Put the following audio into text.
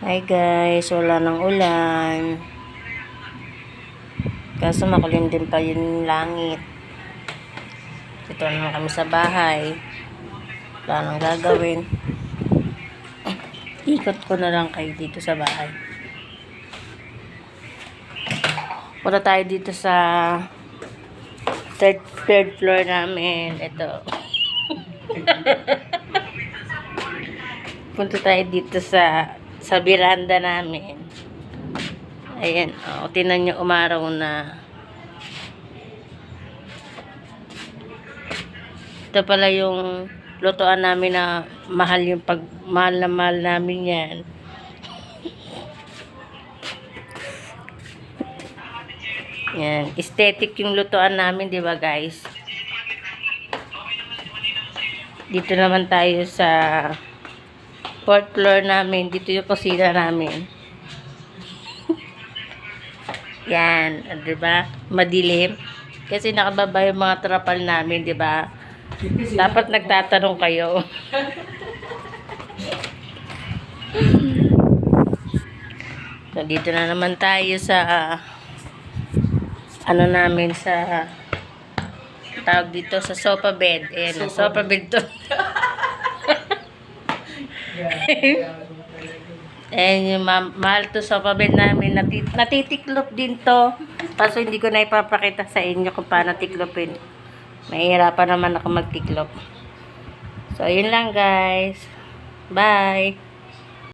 Hi guys, wala ng ulan. Kaso makulimlim pa yung langit. Dito naman kami sa bahay. Wala nang gagawin. Ikot ko na lang kayo dito sa bahay. Punta tayo dito sa third floor namin. Ito. Punta tayo dito sa veranda namin. Ayan, tinan nyo, umaraw na. Ito pala yung lutuan namin na mahal na mahal namin yan. Yan, aesthetic yung lutuan namin, di ba guys? Dito naman tayo sa fourth floor namin. Dito yung kusina namin. Yan, di ba? Madilim. Kasi nakababa yung mga trapal namin, di ba? Dapat nagtatanong kayo. So, dito na naman tayo sa ano namin sa tawag dito sa sofa bed. Ayan, sofa bed to. Ayan yung mahal to sofa bed namin. Natitiklop din to. Kaso hindi ko na ipapakita sa inyo kung paano tiklopin. Mahihirapan naman ako magtiklop. So, yun lang guys. Bye!